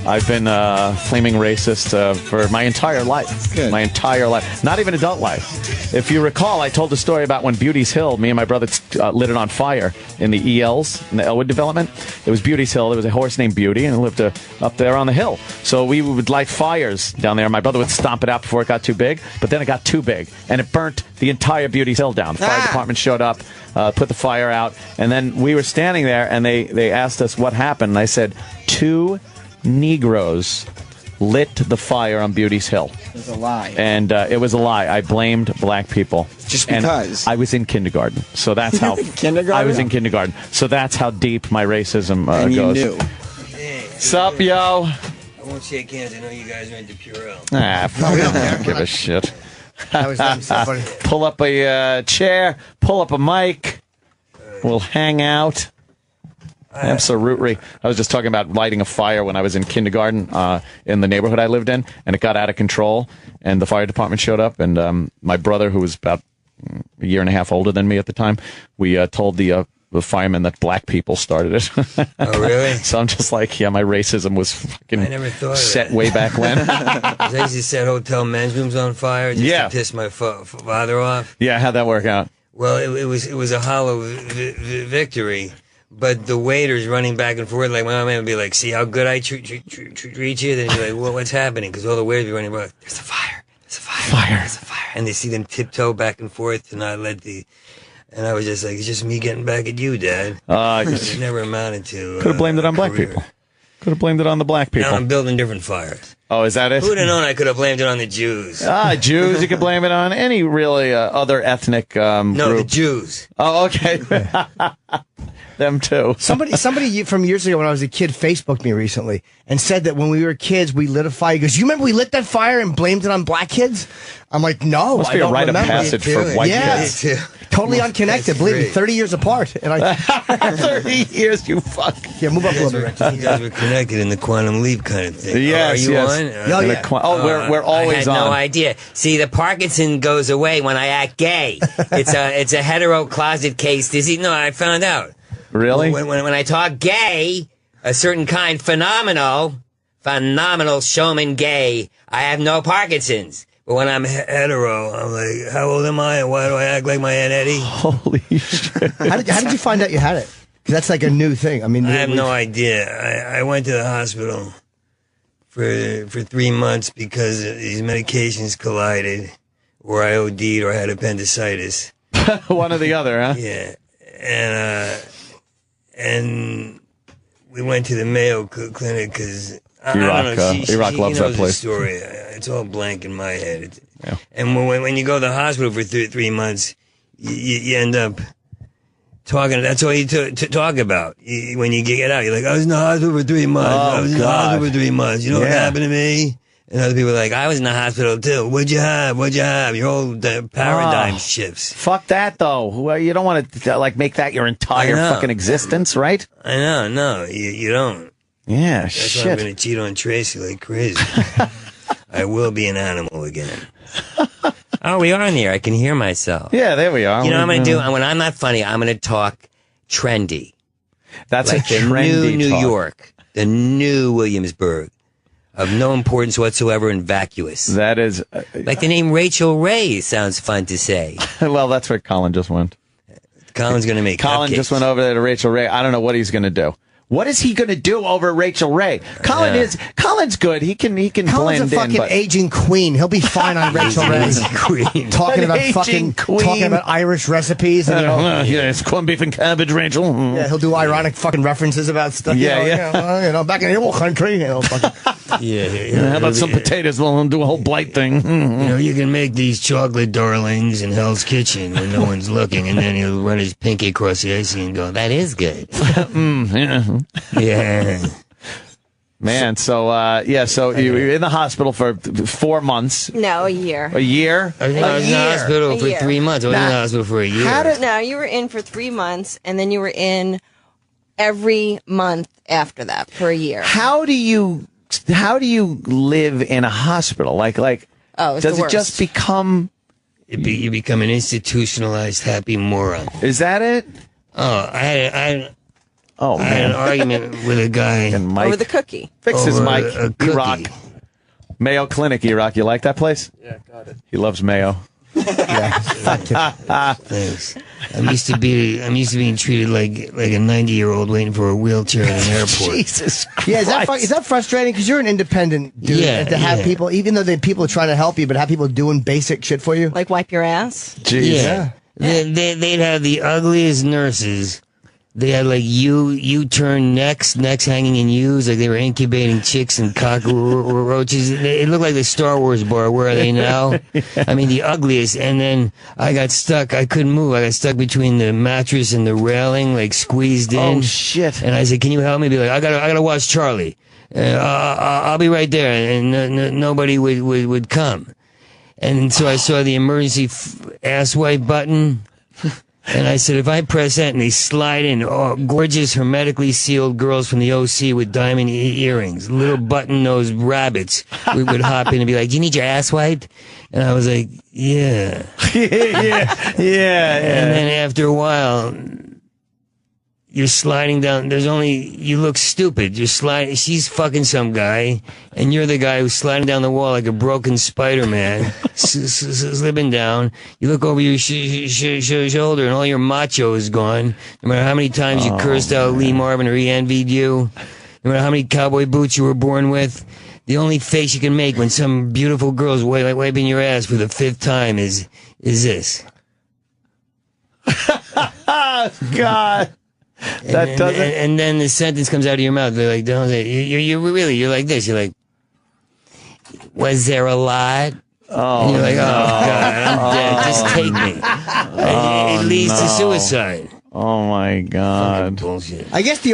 I've been flaming racist for my entire life. Good. My entire life. Not even adult life. If you recall, I told the story about when Beauty's Hill, me and my brother lit it on fire in the ELs, in the Elwood development. It was Beauty's Hill. There was a horse named Beauty, and it lived up there on the hill. So we would light fires down there. My brother would stomp it out before it got too big, but then it got too big, and it burnt the entire Beauty's Hill down. The fire department showed up, put the fire out, and then we were standing there, and they asked us what happened, and I said, 2 Negroes lit the fire on Beauty's Hill. It was a lie. And it was a lie. I blamed black people. Just because. And I was in kindergarten. So that's how... Kindergarten? I was in kindergarten. So that's how deep my racism and you goes. knew. Hey, Sup, yo? I won't shake hands. I know you guys are into Purell. Fuck, I don't give a shit. That was them, somebody. Pull up a chair. Pull up a mic. We'll hang out. Absolutely. I was just talking about lighting a fire when I was in kindergarten in the neighborhood I lived in, and it got out of control, and the fire department showed up, and my brother, who was about a year and a half older than me at the time, we told the firemen that black people started it. Oh, really? So I'm just like, yeah, my racism was fucking I never thought of set that. way back when. I used to set hotel men's rooms on fire just to piss my father off. Yeah, how'd that work out? Well, it was a hollow victory. But the waiters running back and forth, like, my man would be like, see how good I treat you? Then you're like, well, what's happening? Because all the waiters be running back, there's a fire, there's a fire, there's a fire. And they see them tiptoe back and forth to not let the... And I was just like, it's just me getting back at you, Dad. It never amounted to... Could have blamed it on black people. Could have blamed it on the black people. Now I'm building different fires. Oh, is that it? Who would have known I could have blamed it on the Jews? Jews, you could blame it on any really other ethnic No, group. the Jews. Oh, okay. Them too. Somebody from years ago when I was a kid Facebooked me recently and said that when we were kids we lit a fire. He goes, "You remember we lit that fire and blamed it on black kids?" I'm like, "No, Must I be a don't rite of remember." passage for white kids. Totally unconnected. Believe me, 30 years apart. And I 30 years, you fuck. Yeah, move up a little bit. You guys were connected in the quantum leap kind of thing. Yes, Are you yes. on? Oh, yeah. We're always I had on. no idea. See, the Parkinson goes away when I act gay. It's a hetero closet case disease. No, I found out. Really? When I talk gay, a certain kind phenomenal showman gay, I have no Parkinson's. But when I'm hetero, I'm like, how old am I and why do I act like my Aunt Eddie? Holy shit. How did you find out you had it? Because that's like a new thing. I mean, I have no idea. I went to the hospital for 3 months because these medications collided, or I OD'd, or I had appendicitis. One or the other, huh? Yeah, and we went to the Mayo Clinic because I don't know. Iraq loves that place. The story. It's all blank in my head. Yeah. And when you go to the hospital for 3 months, you end up talking. That's all you talk about. When you get out, you're like, I was in the hospital for 3 months. I was in the hospital for 3 months. You know what happened to me? And other people are like, I was in the hospital too. What'd you have? Your whole paradigm shifts. Fuck that, though. Well, you don't want to make that your entire fucking existence, right? I know. No, you don't. Yeah, That's why I'm going to cheat on Tracy like crazy. I will be an animal again. Oh, we are on the air. I can hear myself. Yeah, there we are. You know what I'm going to do? When I'm not funny, I'm going to talk trendy. That's like a trendy the new New talk. York, the new Williamsburg, of no importance whatsoever and vacuous. That is... like the name Rachel Ray sounds fun to say. Well, that's where Colin just went. Colin's going to make Colin cupcakes. just went over there to Rachel Ray. I don't know what he's going to do. What is he going to do over Rachel Ray? Colin's good. He can Colin's blend a fucking in. aging queen. He'll be fine on Rachel Ray. Queen. Talking about Irish recipes. And, it's corned beef and cabbage, Rachel. Yeah, he'll do ironic fucking references about stuff. Back in the old country. How about some potatoes? We'll do a whole blight thing. You can make these chocolate darlings in Hell's Kitchen when no one's looking, and then he'll run his pinky across the icy and go, that is good. Yeah. Man, so you were in the hospital for 4 months. No, a year. A year? I was in the hospital for 3 months. I was in the hospital for a year. No, you were in for 3 months, and then you were in every month after that for a year. How do you live in a hospital? Does it just become... You become an institutionalized happy moron. Is that it? Oh, Oh, I had an man. argument with a guy And Mike. Over the cookie. Fix his over mic. a cookie. E-Rock. Mayo Clinic, E-Rock. You like that place? Yeah, got it. He loves mayo. Thanks. I'm used to being treated like a 90-year-old waiting for a wheelchair at an airport. Jesus Christ. Yeah, is that frustrating? Because you're an independent dude. Yeah, and to have yeah. people, even though people are trying to help you, but have people doing basic shit for you. Like wipe your ass. Jeez. Yeah. They'd have the ugliest nurses. They had like U-turn necks hanging in U's, like they were incubating chicks and cockroaches. It looked like the Star Wars bar. Where are they now? I mean, the ugliest. And then I got stuck. I couldn't move. I got stuck between the mattress and the railing, like squeezed in. Oh, shit. And I said, "Can you help me?" Be like, I gotta watch Charlie. I'll be right there. And nobody would come. And so I saw the emergency ass wipe button. And I said, if I press that and they slide in, gorgeous, hermetically sealed girls from the OC with diamond earrings, little button-nosed rabbits, we would hop in and be like, do you need your ass wiped? And I was like, yeah. yeah. And then after a while, you're sliding down. You look stupid. You're sliding. She's fucking some guy, and you're the guy who's sliding down the wall like a broken Spider-Man, slipping down. You look over your shoulder, and all your macho is gone. No matter how many times you cursed out Lee Marvin or he envied you, no matter how many cowboy boots you were born with, the only face you can make when some beautiful girl's wiping your ass for the 5th time is this. God. That doesn't. And then the sentence comes out of your mouth. They're like, don't say, you're like this. You're like, was there a lot? Oh, And you're like, oh, God, I'm dead. Just take me. It leads to suicide. Oh, my God. Bullshit. I guess the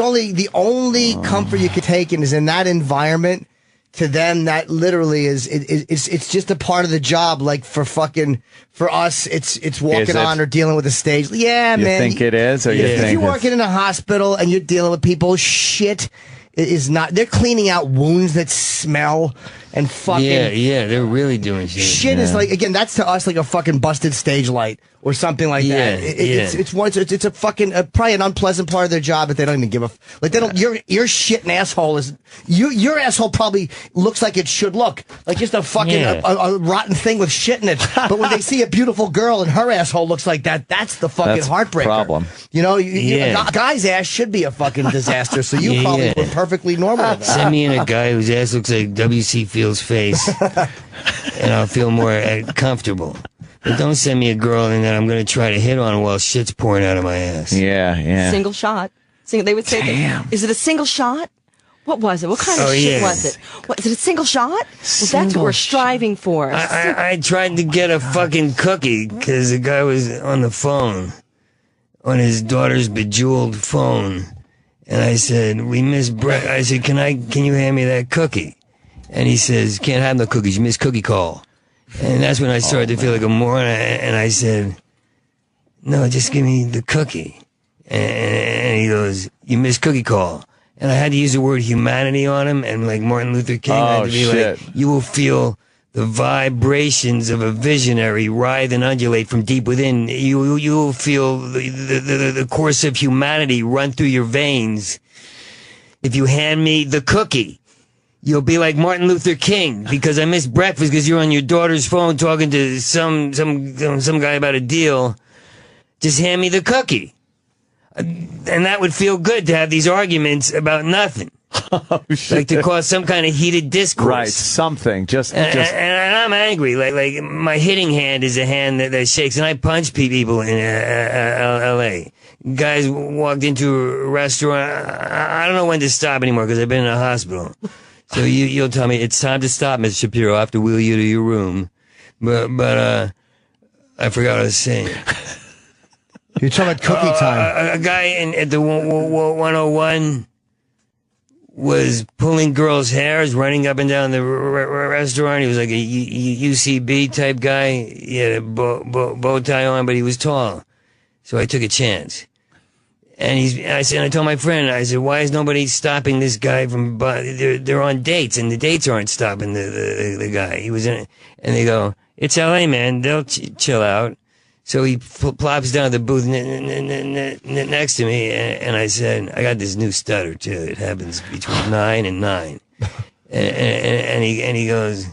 only comfort you could take in is in that environment. To them, that literally it's just a part of the job. Like for us, it's walking on or dealing with a stage. Yeah, You man. think it is, or you Yeah. think If you're working in a hospital and you're dealing with people, shit is not. They're cleaning out wounds that smell and fucking. Yeah, they're really doing shit. Shit is like, again, that's to us like a fucking busted stage light or something like that. It's a fucking probably an unpleasant part of their job that they don't even give a like. They don't. Your shit and asshole is your asshole probably looks like it should look like just a fucking a rotten thing with shit in it. But when they see a beautiful girl and her asshole looks like that, that's the fucking That's heartbreaker. problem. You know, a guy's ass should be a fucking disaster. So you probably were perfectly normal with that. Send me in a guy whose ass looks like W.C. Fields' face, and I'll feel more comfortable. But don't send me a girl and then I'm going to try to hit on her while shit's pouring out of my ass. Yeah. Single shot. They would say, is it a single shot? What was it? What kind of shit was it? Is it a single shot? Well, that's what we're striving for. I tried to get a fucking cookie because the guy was on the phone, on his daughter's bejeweled phone. And I said, we miss Brett. I said, can you hand me that cookie? And he says, can't have no cookies. You miss cookie call. And that's when I started to feel like a moron. And I said, no, just give me the cookie. And he goes, you miss cookie call. And I had to use the word humanity on him. And like Martin Luther King, I had to be like, you will feel the vibrations of a visionary writhe and undulate from deep within. You will feel the course of humanity run through your veins. If you hand me the cookie, you'll be like Martin Luther King because I missed breakfast because you're on your daughter's phone talking to some guy about a deal. Just hand me the cookie. And that would feel good to have these arguments about nothing. Oh, shit. Like to cause some kind of heated discourse. Right, something. And I'm angry. Like my hitting hand is a hand that shakes, and I punch people in L.A. Guys walked into a restaurant. I don't know when to stop anymore because I've been in a hospital. So you'll tell me it's time to stop, Mr. Shapiro. I have to wheel you to your room. But I forgot what I was saying. You're talking about cookie time. A guy at the 101 was pulling girls' hairs, running up and down the restaurant. He was like a UCB type guy. He had a bow tie on, but he was tall. So I took a chance. And I told my friend, I said, why is nobody stopping this guy from, they're on dates and the dates aren't stopping the guy. He was in it. And they go, it's LA, man. They'll chill out. So he plops down at the booth next to me, and I said, I got this new stutter, too. It happens between 9 and 9. And he goes,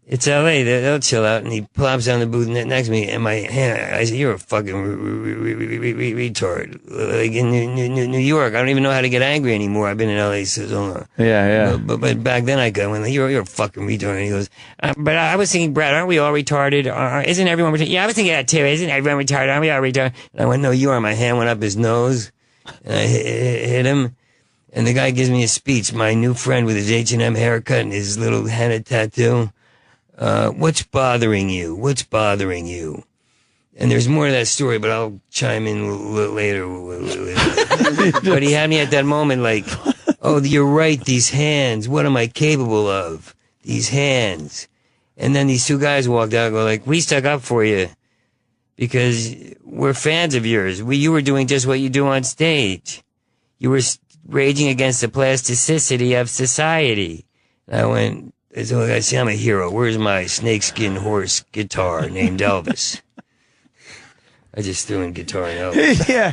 it's L.A., they'll chill out. And he plops down the booth next to me, and my hand, I said, you're a fucking retard. Like in New York, I don't even know how to get angry anymore. I've been in L.A. so long. Yeah. But back then I went, you're a fucking retard. And he goes, but I was thinking, Brad, aren't we all retarded? Isn't everyone retarded? Yeah, I was thinking that too. Isn't everyone retarded? Aren't we all retarded? And I went, no, you are. My hand went up his nose, and I hit him. And the guy gives me a speech, my new friend with his H&M haircut and his little henna tattoo. What's bothering you? What's bothering you? And there's more to that story, but I'll chime in later. But he had me at that moment like, oh, you're right, these hands. What am I capable of? These hands. And then these two guys walked out and go like, we stuck up for you because we're fans of yours. You were doing just what you do on stage. You were raging against the plasticity of society. And I went, so I see, I'm a hero. Where's my snakeskin horse guitar named Elvis? I just threw in guitar and Elvis. Yeah.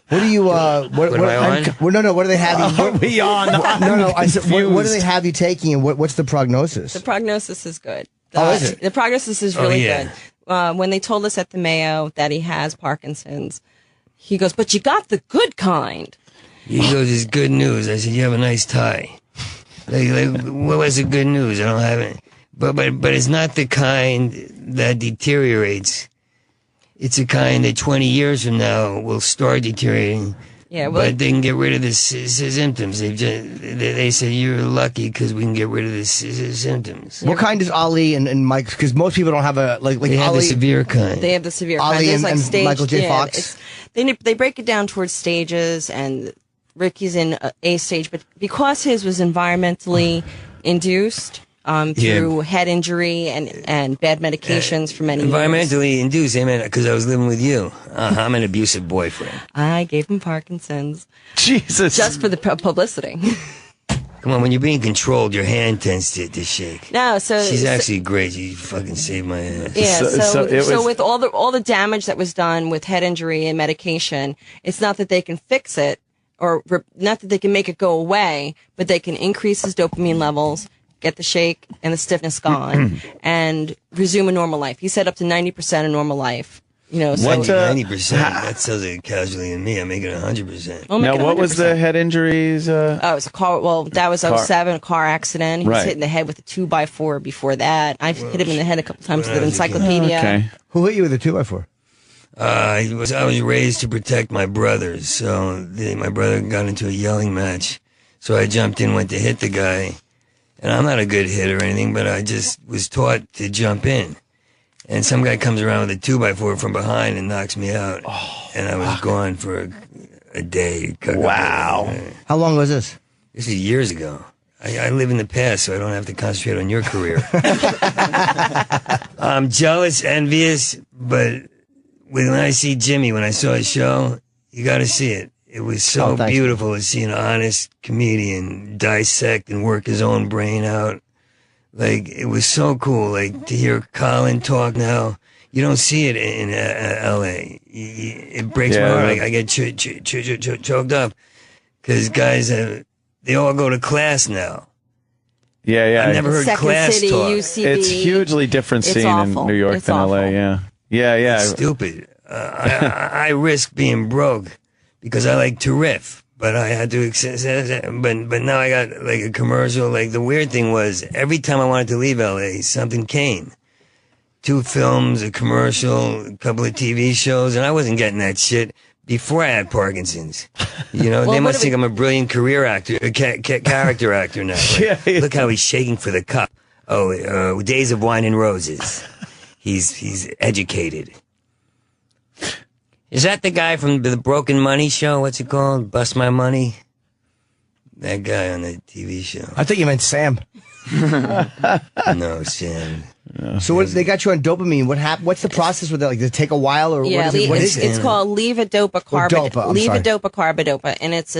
What do you, what am I on? No, what do they have you? Are we on? No, I said, what do they have you taking and what's the prognosis? The prognosis is good. Is it? The prognosis is really yeah. good. When they told us at the Mayo that he has Parkinson's, he goes, but you got the good kind. He goes, it's good news. I said, you have a nice tie. Like, what was the good news? I don't have it. But it's not the kind that deteriorates. It's a kind that 20 years from now will start deteriorating. Yeah, well, but they can get rid of the symptoms. They say you're lucky because we can get rid of the symptoms. What kind does Ali and Mike? Because most people don't have a like. They have Ali, the severe kind. They have the severe Ali kind. There's and stage, Michael J. Fox. They break it down towards stages, and Ricky's in a stage, but because his was environmentally induced through head injury and bad medications for many years. Environmentally induced, amen, because I was living with you. I'm an abusive boyfriend. I gave him Parkinson's. Jesus. Just for the publicity. Come on, when you're being controlled, your hand tends to shake. No, so she's actually great. She fucking saved my ass. Yeah, so with all the damage that was done with head injury and medication, it's not that they can fix it, or not that they can make it go away, but they can increase his dopamine levels, get the shake and the stiffness gone, and resume a normal life. He said up to 90% of normal life. You know, so 90%. That sounds like a casualty in me. I'm making 100%. Now, what was the head injuries? Oh, it was a car. Well, that was 07, a car accident. He was hit in the head with a 2x4 before that. I've hit him in the head a couple times with an encyclopedia. Okay. Who hit you with a 2x4? I was raised to protect my brothers, so my brother got into a yelling match. So I jumped in, went to hit the guy, and I'm not a good hitter or anything, but I just was taught to jump in. And some guy comes around with a 2x4 from behind and knocks me out, and I was gone for a day. Wow. How long was this? This is years ago. I live in the past, so I don't have to concentrate on your career. I'm jealous, envious, but when I see Jimmy, when I saw his show, you got to see it. It was so beautiful to see an honest comedian dissect and work his own brain out. Like, it was so cool. Like, to hear Colin talk now, you don't see it in L.A. It breaks my heart. I get choked up because guys, they all go to class now. Yeah. I've never heard Second class City, talk. UCB. It's hugely different scene in New York than L.A., yeah. Yeah. It's stupid. I risk being broke because I like to riff. But I had to accept that. But now I got like a commercial. Like, the weird thing was, every time I wanted to leave LA, something came. 2 films, a commercial, a couple of TV shows, and I wasn't getting that shit before I had Parkinson's. You know, they must think I'm a brilliant career actor, character actor now. Like, look how he's shaking for the cup. Oh, Days of Wine and Roses. He's educated. Is that the guy from the Broken Money show? What's it called? Bust My Money? That guy on the TV show. I thought you meant Sam. No, Sam. So what, they got you on dopamine. What happened? What's the process with that? Like, does it take a while, or yeah, what is it? It's called levodopa-carbidopa, and it's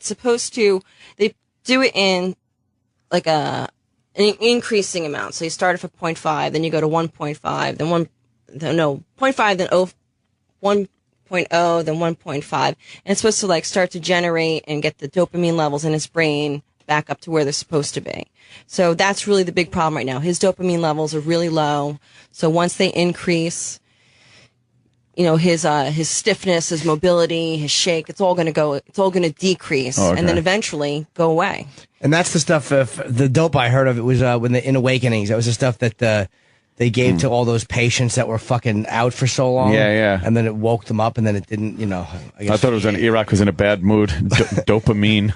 supposed to. They do it in like an increasing amount. So you start off at 0.5, then you go to 1.5, then 0.5, then 1.0, then 1.5. And it's supposed to like start to generate and get the dopamine levels in his brain back up to where they're supposed to be. So that's really the big problem right now. His dopamine levels are really low. So once they increase, his stiffness, his mobility, his shake, it's all going to decrease and then eventually go away. And that's the stuff, the dope I heard of, it was when in Awakenings, that was the stuff that they gave to all those patients that were fucking out for so long. Yeah. And then it woke them up, and then it didn't, I thought it was when Iraq was in a bad mood. Dopamine.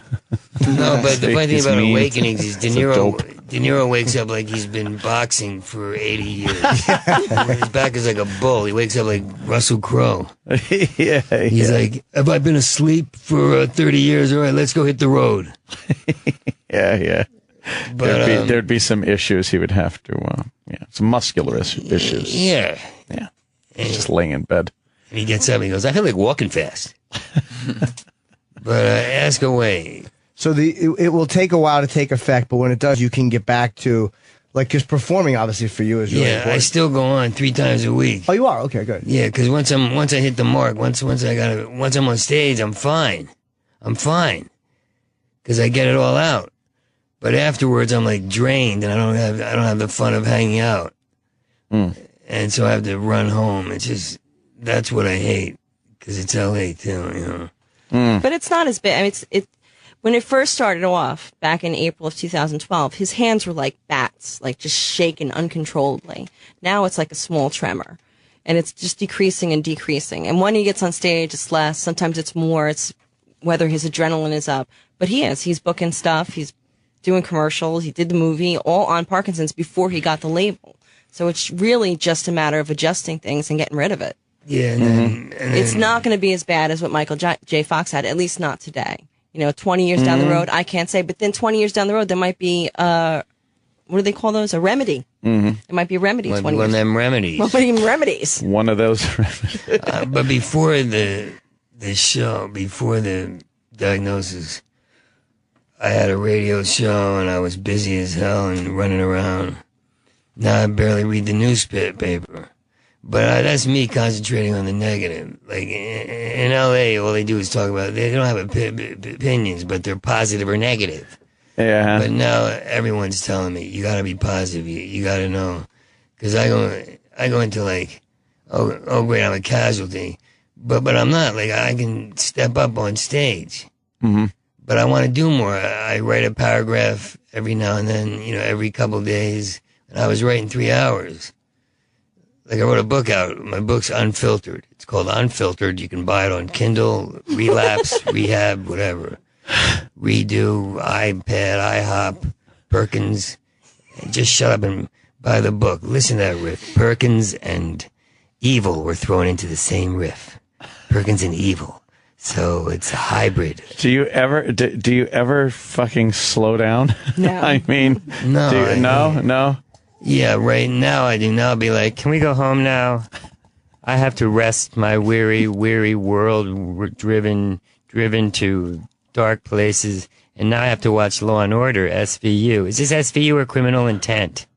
No, but the funny thing about Awakenings is De Niro wakes up like he's been boxing for 80 years. His back is like a bull. He wakes up like Russell Crowe. He's like, have I been asleep for 30 years? All right, let's go hit the road. Yeah. But there'd be some issues he would have to, some muscular issues. Yeah. Just laying in bed. And he gets up and he goes, I feel like walking fast. But ask away. So it will take a while to take effect, but when it does, you can get back to, because performing obviously for you is really important. I still go on 3 times a week. Oh, you are? Okay, good. Yeah, because once I hit the mark, once I'm on stage, I'm fine. Because I get it all out. But afterwards, I'm like drained, and I don't have the fun of hanging out. And so I have to run home. It's just, that's what I hate, because it's LA too, But it's not as bad. I mean, when it first started off back in April of 2012, his hands were like bats, like just shaking uncontrollably. Now it's like a small tremor, and it's just decreasing and decreasing. And when he gets on stage, it's less. Sometimes it's more. It's whether his adrenaline is up. But he's booking stuff. He's doing commercials. He did the movie all on Parkinson's before he got the label. So it's really just a matter of adjusting things and getting rid of it. Yeah, and then It's not going to be as bad as what Michael J. Fox had, at least not today. 20 years down the road, I can't say, but then 20 years down the road, there might be, what do they call those? A remedy. There might be a remedy. One of them remedies. One of them remedies. One of those remedies. But before the show, before the diagnosis, I had a radio show and I was busy as hell and running around. Now I barely read the newspaper. But that's me concentrating on the negative. Like in LA, all they do is talk about, they don't have opinions, but they're positive or negative. Yeah. But now everyone's telling me, you gotta be positive, you gotta know. Cause I go into like, oh great, I'm a casualty. But I'm not, like I can step up on stage. But I want to do more. I write a paragraph every now and then, every couple of days. And I was writing 3 hours. Like I wrote a book out. My book's unfiltered. It's called Unfiltered. You can buy it on Kindle, Relapse, Rehab, whatever. Redo, iPad, IHOP, Perkins. Just shut up and buy the book. Listen to that riff. Perkins and evil were thrown into the same riff. Perkins and evil. So it's a hybrid. Do you ever fucking slow down? No. I mean, no. No. Yeah, right now I do. Now I'll be like, can we go home now? I have to rest my weary world, driven to dark places, and now I have to watch Law and Order, SVU. Is this SVU or Criminal Intent?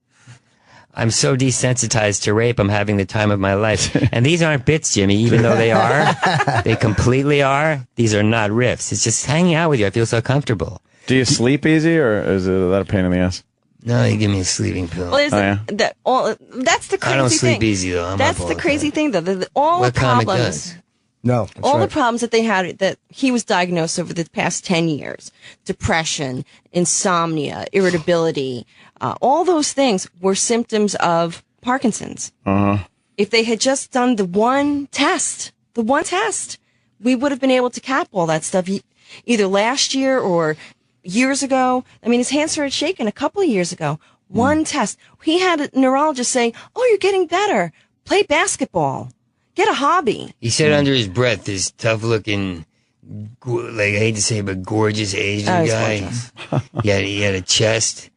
I'm so desensitized to rape, I'm having the time of my life. And these aren't bits, Jimmy, even though they are. They completely are. These are not riffs. It's just hanging out with you. I feel so comfortable. Do you sleep easy, or is that a pain in the ass? No, you give me a sleeping pill. Well, that's the crazy thing. I don't sleep easy, though. That's the crazy thing, though. All the problems. No, all the problems that they had, that he was diagnosed over the past 10 years, depression, insomnia, irritability, all those things were symptoms of Parkinson's. If they had just done the one test, we would have been able to cap all that stuff either last year or years ago. I mean, his hands started shaking a couple of years ago. One test. He had a neurologist saying, "Oh, you're getting better. Play basketball. Get a hobby." He said under his breath, this tough-looking, like I hate to say it, but gorgeous Asian guy. He had a chest,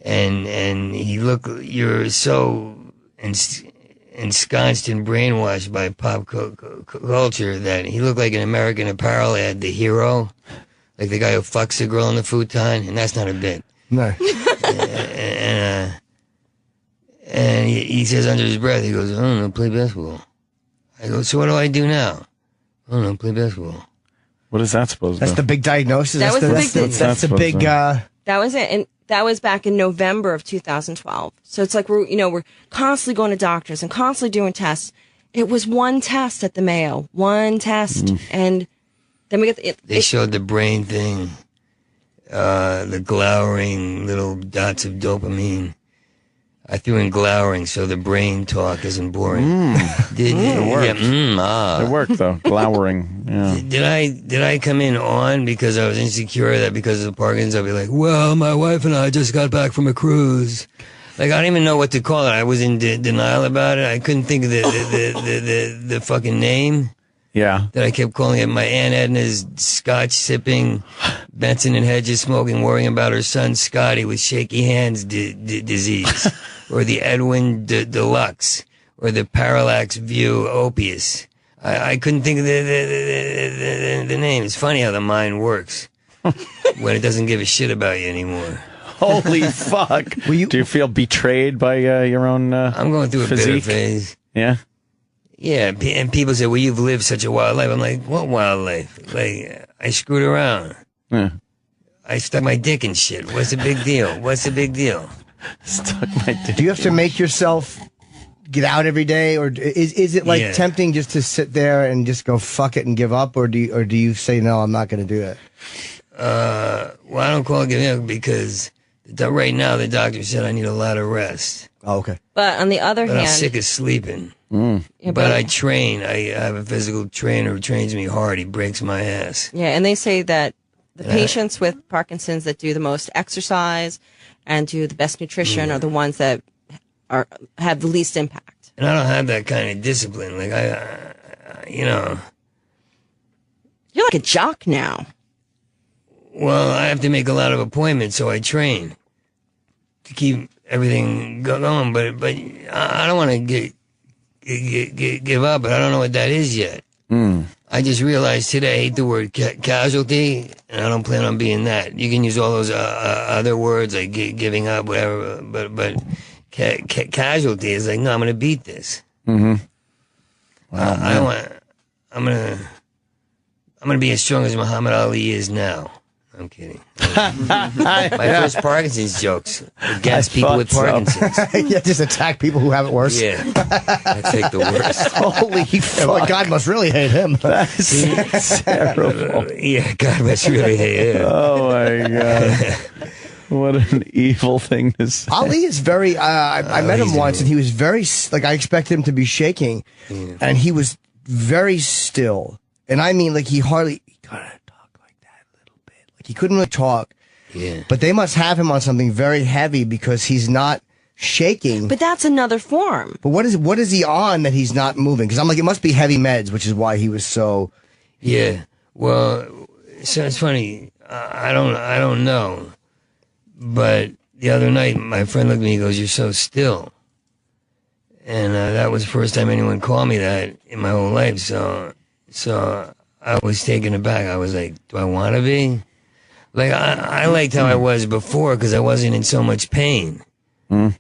and he looked. You're so ensconced and brainwashed by pop culture that he looked like an American Apparel ad, the hero, like the guy who fucks a girl in the futon, and that's not a bit. No. And he says under his breath, he goes, I don't know, play basketball. I go, so what do I do now? I don't know, play basketball. What is that supposed to be? That's the big diagnosis. That was the big thing. That's the big. That was it, and that was back in November of 2012. So it's like we're constantly going to doctors and constantly doing tests. It was one test at the Mayo, one test, and then we get They showed the brain thing, the glowering little dots of dopamine. I threw in glowering so the brain talk isn't boring. It worked. Yeah, It worked though. Glowering. Yeah. Did I come in on because I was insecure that because of the Parkinsons I'd be like, well, my wife and I just got back from a cruise. Like I don't even know what to call it. I was in denial about it. I couldn't think of the fucking name. Yeah. That I kept calling it my Aunt Edna's scotch sipping, Benson and Hedges smoking, worrying about her son Scotty with shaky hands disease, or the Edwin Deluxe, or the Parallax View Opius. I couldn't think of the name. It's funny how the mind works when it doesn't give a shit about you anymore. Holy fuck! Do you feel betrayed by your own? I'm going through a bitter phase. Yeah. Yeah, and people say, well, you've lived such a wild life. I'm like, what wild life? Like, I screwed around. Yeah. I stuck my dick in shit. What's the big deal? What's the big deal? Stuck my dick. Do you have to make yourself get out every day, or is it like tempting just to sit there and just go fuck it and give up, or do you say no, I'm not going to do it? Well, I don't call it giving up because right now the doctor said I need a lot of rest. Oh, okay. But on the other hand, I'm sick of sleeping. Yeah, but I train. I have a physical trainer who trains me hard. He breaks my ass. Yeah, and they say that the patients with Parkinson's that do the most exercise and do the best nutrition are the ones that have the least impact. And I don't have that kind of discipline. Like you're like a jock now. Well, I have to make a lot of appointments, so I train to keep everything going. But I don't want to give up, but I don't know what that is yet. I just realized today I hate the word casualty, and I don't plan on being that. You can use all those other words like giving up, whatever, but casualty is like, no, I'm going to beat this. Wow, I'm going to be as strong as Muhammad Ali is now. I'm kidding. My first Parkinson's jokes against people with Parkinsons. Yeah, just attack people who have it worse. Yeah, I take the worst. Holy fuck! God must really hate him. That's terrible. Yeah, God must really hate him. Oh my God. What an evil thing to say. Ali is very. I met him once, and he was very like I expected him to be shaking, and he was very still. And I mean, like he hardly. He couldn't really talk. Yeah. But they must have him on something very heavy because he's not shaking. But that's another form. But what is he on that he's not moving? Because I'm like, it must be heavy meds, which is why he was so. Yeah. Well, so it's funny. I don't know. But the other night, my friend looked at me and goes, "You're so still." And that was the first time anyone called me that in my whole life. So I was taken aback. I was like, do I want to be? Like, I liked how I was before because I wasn't in so much pain. And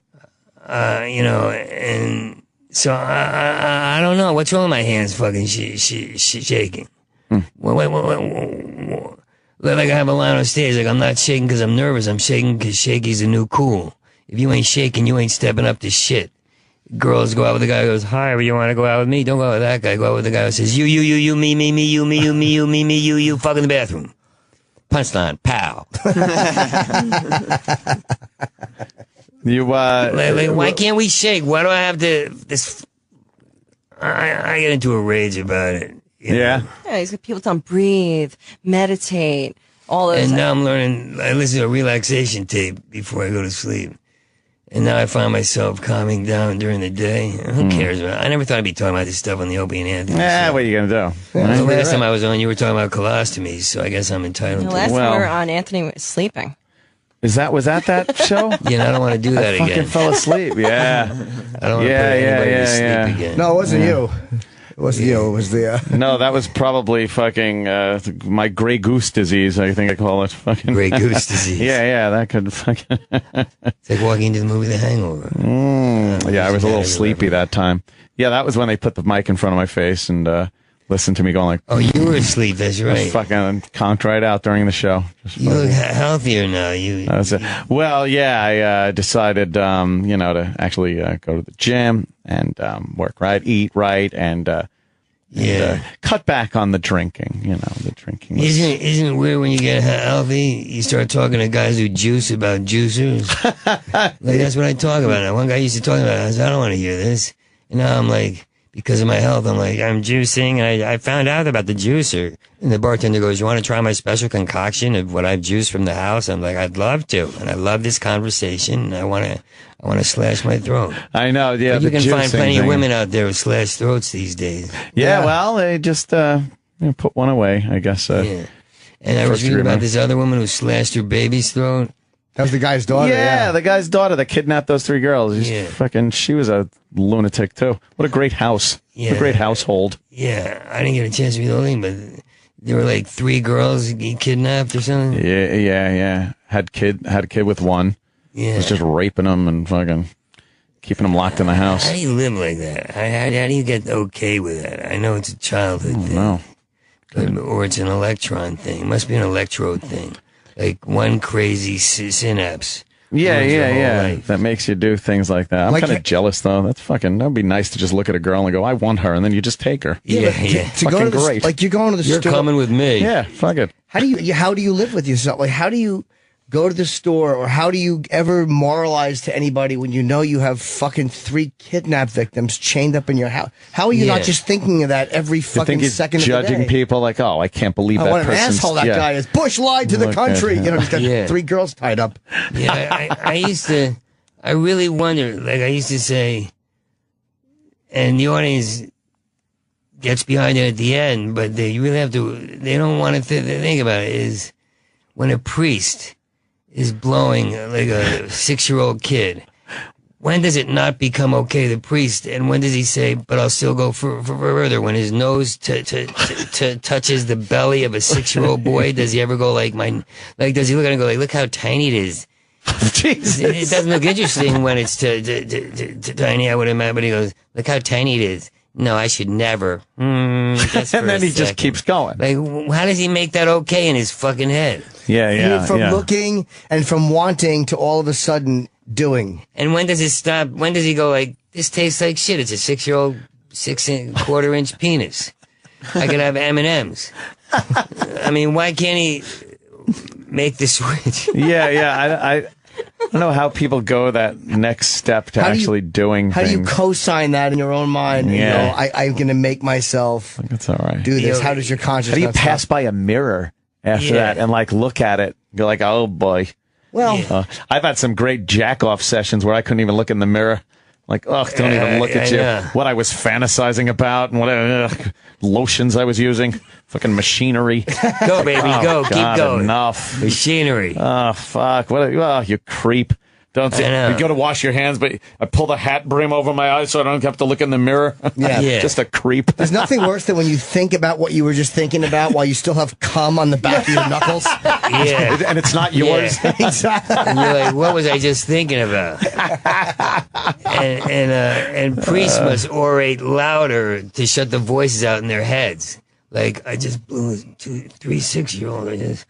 so I don't know. What's wrong with my hands fucking shaking? Wait. Like I have a line on stage, like I'm not shaking because I'm nervous. I'm shaking because shaky's the new cool. If you ain't shaking, you ain't stepping up to shit. Girls go out with the guy who goes, hi, you want to go out with me? Don't go out with that guy. Go out with the guy who says, you, me, fuck in the bathroom. Punchline, pow. Why can't we shake? Why do I have to, I get into a rage about it. Yeah, he's got people telling him, breathe, meditate, all those. And now I'm learning, I listen to a relaxation tape before I go to sleep. And now I find myself calming down during the day. Who cares? I never thought I'd be talking about this stuff on the Opie and Anthony. Yeah, what are you going to do? The last time I was on, you were talking about colostomies, so I guess I'm entitled to it. Last time we were on, Anthony was sleeping. Was that show? Yeah, I don't want to do that again. I fucking fell asleep. Yeah. I don't want to put anybody to sleep again. No, it wasn't you. It was the No, that was probably fucking my gray goose disease. I think I call it fucking Gray goose disease. Yeah, that could fucking. It's like walking into the movie The Hangover. Yeah, I was a little sleepy that time. Yeah, that was when they put the mic in front of my face and listened to me going like. Oh, you were asleep. That's right. Fucking conked right out during the show. You look healthier now. Well, yeah, I decided, to actually go to the gym and work right, eat right, and cut back on the drinking. The drinking. Isn't it weird when you get healthy, you start talking to guys who juice about juicers? Like, that's what I talk about now. One guy used to talk about it. I said, I don't want to hear this. And now I'm like, because of my health, I'm like, I'm juicing. And I found out about the juicer. And the bartender goes, you want to try my special concoction of what I've juiced from the house? I'm like, I'd love to. And I love this conversation. And I want to slash my throat. I know, yeah. But you can find plenty of women out there with slashed throats these days. Yeah, well, they just put one away, I guess. Yeah. And I was reading about this other woman who slashed her baby's throat. That was the guy's daughter. Yeah, the guy's daughter that kidnapped those 3 girls. She was a lunatic too. What a great house. Yeah. What a great household. Yeah, I didn't get a chance to read the whole thing, but there were like 3 girls he kidnapped or something. Yeah. Had a kid with one. Yeah. Was just raping them and fucking keeping them locked in the house. How do you live like that? How do you get okay with that? I know it's a childhood thing. No. Or it's an electron thing. It must be an electrode thing. Like one crazy synapse. Yeah. That makes you do things like that. I'm Like- kind of jealous though. That'd be nice to just look at a girl and go, I want her, and then you just take her. Yeah. To go to the, great. like you're going to the You're store. coming with me. Yeah, fuck it. How do you live with yourself? Like, how do you go to the store, or how do you ever moralize to anybody when you know you have fucking 3 kidnap victims chained up in your house? How are you not just thinking of that every You fucking think he's second of the judging day? people like, oh, I can't believe that What an person's... asshole that guy is. Bush lied to the Look country. at- He's got 3 girls tied up. Yeah, I really wonder, like I used to say, and the audience gets behind it at the end, but they really have to, they don't want to think about it, is when a priest is blowing like a 6-year-old kid, when does it not become okay, the priest, and when does he say, but I'll still go further? When his nose touches the belly of a 6-year-old boy, does he ever go does he look at it and go like, look how tiny it is? Jesus. It doesn't look interesting when it's tiny, I would imagine, but he goes, look how tiny it is. No, I should never. And then he just keeps going. Like, how does he make that okay in his fucking head? Yeah. From looking and from wanting to all of a sudden doing. And when does it stop? When does he go like, this tastes like shit? It's a 6-year-old 6.25-inch penis. I could have M&Ms. I mean, why can't he make the switch? I don't know how people go that next step to actually doing How things. do you co-sign that in your own mind? Yeah. And I'm going to make myself That's all right. do this. How does your conscience? How do you pass by a mirror after that and like look at it? Go like, oh boy. Well, I've had some great jack-off sessions where I couldn't even look in the mirror. Like, ugh, don't even look at you. Yeah. What I was fantasizing about and what lotions I was using. Fucking machinery. Go, baby, go. God, Keep going. Enough. Machinery. Oh, fuck. You creep. Don't I know. you go to wash your hands, but I pull the hat brim over my eyes so I don't have to look in the mirror. Yeah. Just a creep. there's nothing worse than when you think about what you were just thinking about while you still have cum on the back of your knuckles. Yeah. And it's not yours. Exactly. And you're like, what was I just thinking about? And priests must orate louder to shut the voices out in their heads. Like, I just blew a 3 6-year-old.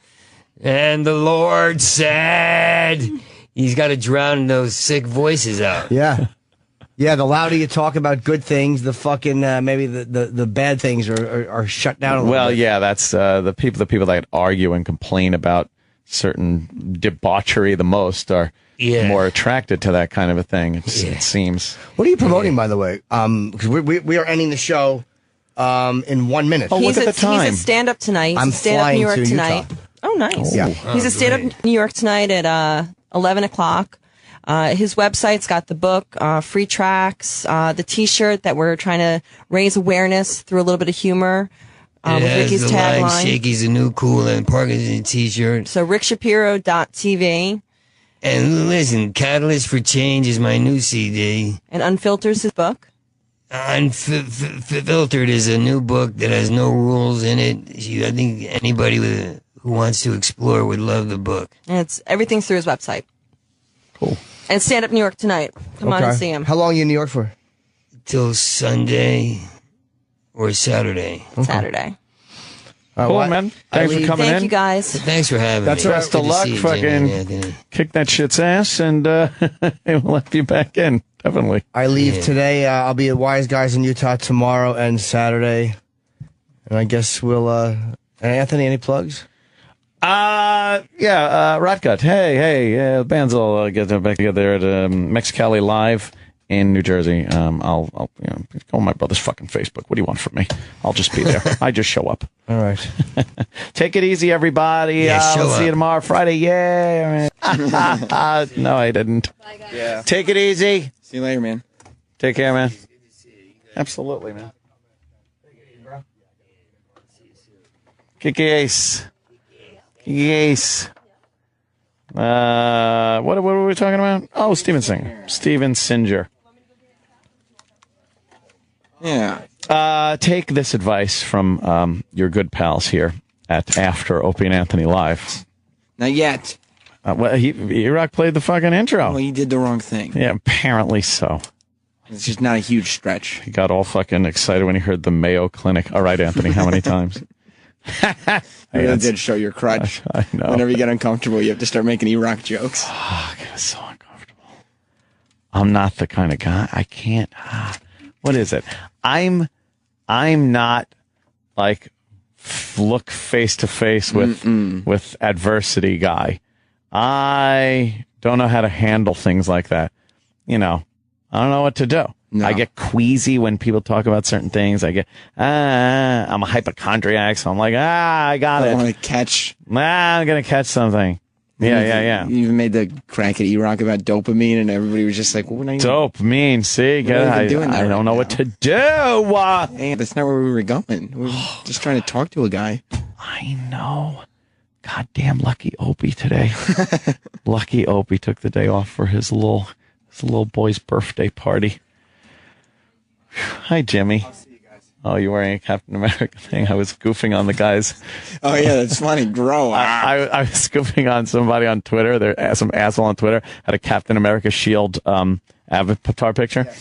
And the Lord said, he's got to drown those sick voices out. Yeah. Yeah, the louder you talk about good things, the fucking maybe the bad things are shut down a little Well, bit. yeah, that's the people that argue and complain about certain debauchery the most are more attracted to that kind of a thing. It seems. What are you promoting, by the way? Because we are ending the show in 1 minute. Oh, look at the time. He's a stand-up tonight. I'm He's a stand-up flying New York to tonight. Utah. Oh, nice. Yeah. He's a stand-up New York tonight at 11 o'clock. His website's got the book, free tracks, the T-shirt that we're trying to raise awareness through a little bit of humor. With Ricky's the line, tagline. Shakey's a new cool and Parkinsons t-shirt. So rickshapiro.tv. And listen, Catalyst for Change is my new CD. And Unfilters his book. Unfiltered is a new book that has no rules in it. I think anybody who wants to explore would love the book. And everything's through his website. Cool. And stand up New York tonight. Come on and see him. How long are you in New York for? Till Sunday or Saturday. Saturday. Cool, man. Thanks for coming in. Thank you, guys. Thanks for having me. Best of luck. Fucking kick that shit's ass, and we'll have you back in. Definitely. I leave today. I'll be at Wise Guys in Utah tomorrow and Saturday. And I guess we'll, Anthony, any plugs? Rotgut. Hey, bands will get back together at Mexicali Live in New Jersey. I'll go on my brother's fucking Facebook. What do you want from me? I'll just be there. I just show up. All right. Take it easy, everybody. Yeah, We'll see you tomorrow, Friday. Yeah. No, I didn't. Bye, guys. Yeah. Take it easy. See you later, man. Take care, man. Absolutely, man. Kick ace. Yes. What were we talking about? Oh, Steven Singer. Steven Singer. Yeah. Take this advice from your good pals here at After Opie and Anthony Live. Not yet. E-Rock played the fucking intro. Well, you did the wrong thing. Yeah, apparently so. It's just not a huge stretch. He got all fucking excited when he heard the Mayo Clinic. All right, Anthony, how many times? You really did show your crutch. I know. Whenever you get uncomfortable, you have to start making E-Rock jokes. Oh, God, it's so uncomfortable. I'm not the kind of guy. I can't. What is it? I'm not like look face to face with adversity guy. I don't know how to handle things like that. I don't know what to do. No. I get queasy when people talk about certain things. I get, I'm a hypochondriac, so I'm like, I got I it. want to catch. I'm going to catch something. Yeah. You even made the crack at E-Rock about dopamine, and everybody was just like, well, Dopamine, see? I don't know what to do. Hey, that's not where we were going. We were just trying to talk to a guy. I know. Goddamn lucky Opie today. Lucky Opie took the day off for his little boy's birthday party. Hi, Jimmy. I'll see you guys. Oh, you're wearing a Captain America thing. I was goofing on the guys. Oh, yeah, that's funny. Grow up. I was goofing on somebody on Twitter. Some asshole on Twitter had a Captain America shield avatar picture. Yeah.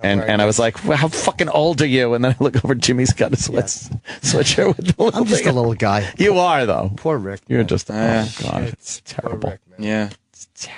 And I was like, well, how fucking old are you? And then I look over, Jimmy's got his sweatshirt with the little I'm just thing. a little guy. You are, though. Poor Rick. You're just, oh, God, shit. it's terrible. Rick, Yeah. It's terrible.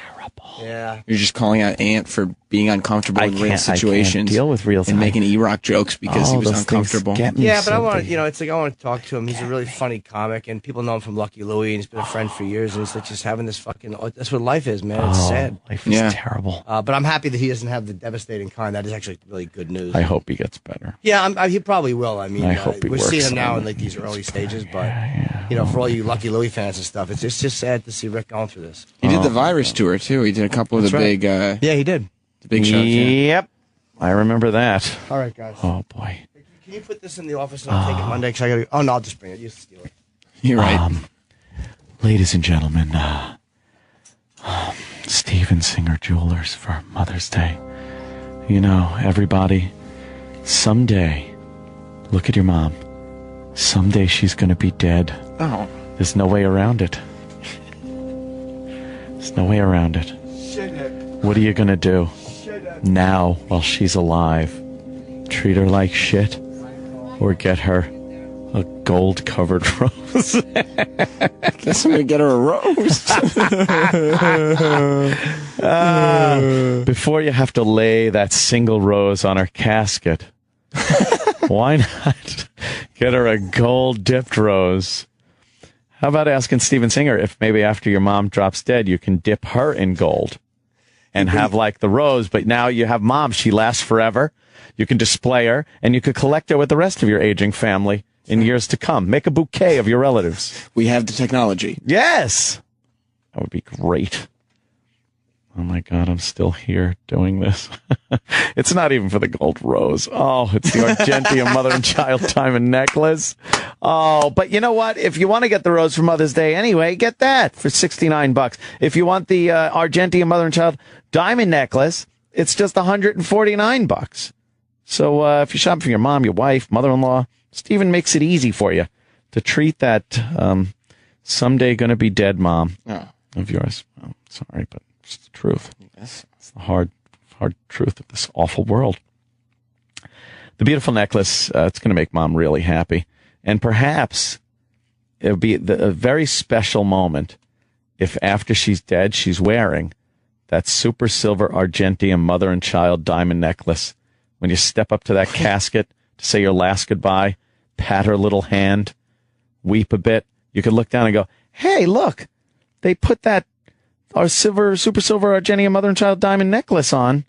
Yeah. You're just calling out Ant for being uncomfortable in real situations. I can't deal with real and making E-Rock jokes because he was those uncomfortable. things get me Yeah, but I so want big. to, it's like I want to talk to him. He's a really funny comic, and people know him from Lucky Louie, and he's been a friend for years. And he's like just having this fucking. That's what life is, man. It's sad. Life is terrible. But I'm happy that he doesn't have the devastating kind. That is actually really good news. I hope he gets better. Yeah, he probably will. I mean, I hope he we're works seeing him now on in like these early stages, but Yeah. for all you Lucky Louie fans and stuff, it's just sad to see Rick going through this. He did the virus tour, too. He did a couple of That's the right. big Yeah, he did. the big shows. Yeah. Yep. I remember that. All right, guys. Oh, boy. Can you put this in the office and I'll take it Monday? Cause I gotta. Oh no, I'll just bring it. You steal it. You're right. Ladies and gentlemen, Steven Singer Jewelers for Mother's Day. Everybody, someday, look at your mom. Someday she's going to be dead. Oh. There's no way around it. There's no way around it. What are you going to do now while she's alive? Treat her like shit? Or get her a gold-covered rose? Guess I'm going to get her a rose. Before you have to lay that single rose on her casket, why not get her a gold-dipped rose? How about asking Steven Singer if maybe after your mom drops dead, you can dip her in gold and have like the rose, but now you have mom. She lasts forever. You can display her, and you could collect her with the rest of your aging family in years to come. Make a bouquet of your relatives. We have the technology. Yes! That would be great. Oh my God, I'm still here doing this. It's not even for the gold rose. Oh, it's the Argentia mother and child diamond necklace. Oh, but you know what? If you want to get the rose for Mother's Day anyway, get that for $69. If you want the Argentia mother and child diamond necklace, it's just $149. So if you're shopping for your mom, your wife, mother-in-law, Stephen makes it easy for you to treat that someday going to be dead mom of yours. Well, sorry, but it's the truth. Yes. It's the hard truth of this awful world. The beautiful necklace, it's going to make mom really happy. And perhaps it would be a very special moment if after she's dead, she's wearing that super silver Argentium mother and child diamond necklace. When you step up to that casket to say your last goodbye, pat her little hand, weep a bit, you could look down and go, hey, look, they put that super silver Argentium mother and child diamond necklace on.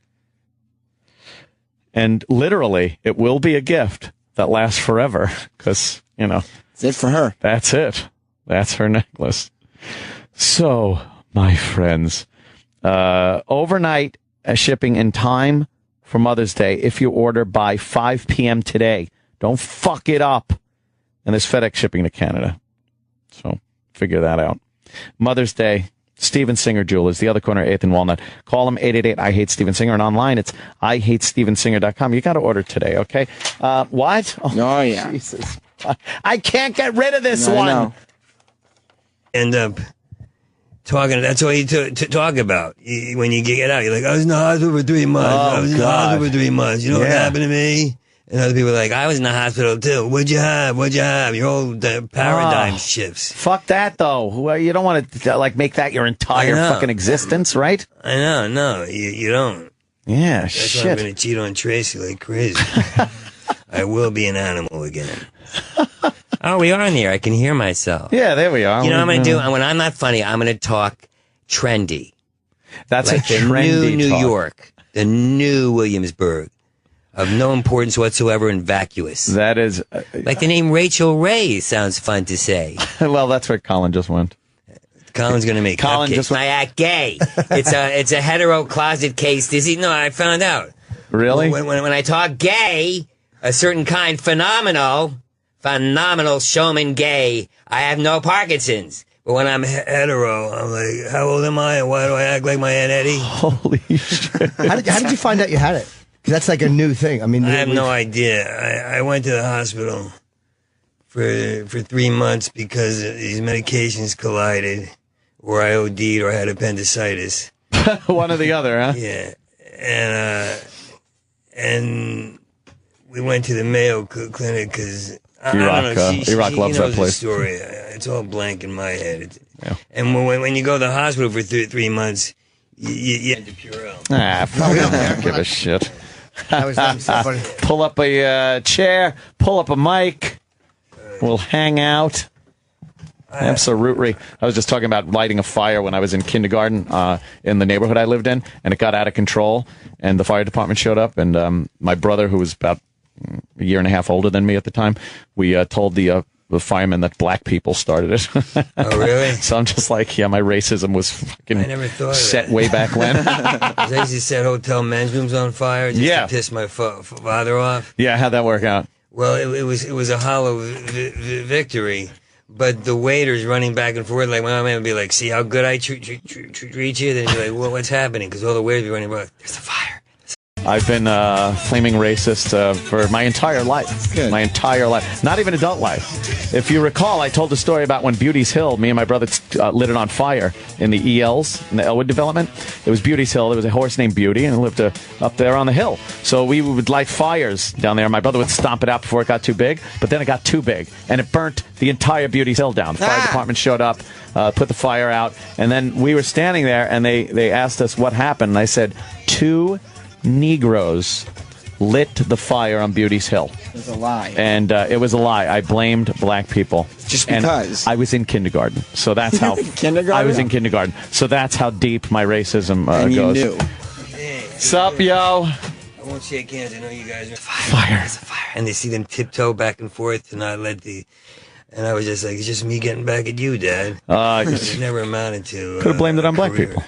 And literally, it will be a gift that lasts forever because, That's it for her. That's it. That's her necklace. So, my friends, overnight shipping in time for Mother's Day if you order by 5 p.m. today. Don't fuck it up. And there's FedEx shipping to Canada. So, figure that out. Mother's Day. Steven Singer Jewelers, the other corner, 8th and Walnut. Call them 888-I-HATE-STEVEN-SINGER, and online it's IHateStevenSinger.com. You got to order today, okay? What? Oh, yeah. Jesus. I can't get rid of this I one. know. End up talking. That's all you talk about. When you get out, you're like, I was in the hospital for 3 months. I was in the hospital for 3 months. You know what happened to me? And other people are like, I was in the hospital too. What'd you have? Your whole paradigm shifts. Fuck that, though. Well, you don't want to make that your entire fucking existence, right? I know. No, you don't. Yeah, That's shit. why I'm going to cheat on Tracy like crazy. I will be an animal again. Oh, we are on the air. I can hear myself. Yeah, there we are. You know what I'm going to do? When I'm not funny, I'm going to talk trendy. That's like a trendy the new New talk. York, the new Williamsburg, of no importance whatsoever and vacuous. That is... like the name Rachel Ray sounds fun to say. Well, that's where Colin just went. Colin's going to make Colin cupcakes. just I act gay. It's a hetero closet case. I found out. Really? When I talk gay, a certain kind, phenomenal showman gay, I have no Parkinsons. But when I'm hetero, I'm like, how old am I and why do I act like my Aunt Eddie? Holy shit. How did you find out you had it? Because that's like a new thing. I mean, I have no idea. I went to the hospital for 3 months because these medications collided, or I OD'd, or I had appendicitis. One or the other, huh? Yeah, and we went to the Mayo Clinic because I don't know. Iraq loves that place. The story. It's all blank in my head. Yeah. And when you go to the hospital for 3 months, you had to Purell. Fuck, I don't give a shit. That was so funny. Pull up a chair, pull up a mic, we'll hang out. Absolutely. I was just talking about lighting a fire when I was in kindergarten in the neighborhood I lived in, and it got out of control, and the fire department showed up, and my brother, who was about a year and a half older than me at the time, we told the firemen that black people started it. Oh, really? So I'm just like, yeah, my racism was fucking I never thought of set that. way back when. I used to set hotel men's rooms on fire just to piss my father off. Yeah, how'd that work out? Well, it was a hollow victory. But the waiters running back and forth, like my mom would be like, "See how good I treat you?" Then you're like, "Well, what's happening?" Because all the waiters be running back. There's a fire. I've been flaming racist for my entire life. Good. My entire life. Not even adult life. If you recall, I told a story about when Beauty's Hill, me and my brother lit it on fire in the ELs, in the Elwood development. It was Beauty's Hill. There was a horse named Beauty, and it lived up there on the hill. So we would light fires down there. My brother would stomp it out before it got too big, but then it got too big, and it burnt the entire Beauty's Hill down. The fire department showed up, put the fire out, and then we were standing there, and they asked us what happened, and I said, 2 Negroes lit the fire on Beauty's Hill. It was a lie. And it was a lie. I blamed black people. Just And because. I was in kindergarten. So that's how... Kindergarten? I was in kindergarten. So that's how deep my racism and you goes. knew. Sup, yo? I won't shake hands. I know you guys are Fire. There's a fire. And they see them tiptoe back and forth to not let the... And I was just like, it's just me getting back at you, Dad. It never amounted to... Could have blamed it on black career. people.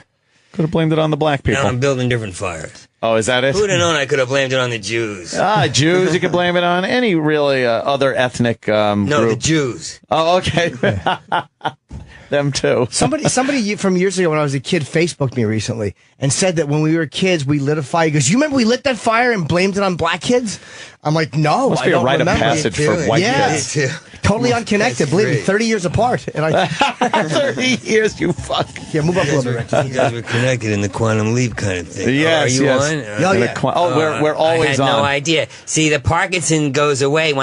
Could have blamed it on the black people. Now I'm building different fires. Oh, is that it? Who would have known I could have blamed it on the Jews? Jews. You could blame it on any really other ethnic No, group. the Jews. Oh, okay. them too. Somebody from years ago when I was a kid Facebooked me recently and said that when we were kids we lit a fire. He goes, "You remember we lit that fire and blamed it on black kids?" I'm like, "No, Must I be a don't rite of remember." passage for white kids. Me too. Totally unconnected. Believe me, 30 years apart. And I 30 years, you fuck. yeah, move up a little bit. You guys were connected in the quantum leap kind of thing. Yes, Are you yes. on? Oh, yeah. We're always I had on. no idea. See, the Parkinson goes away when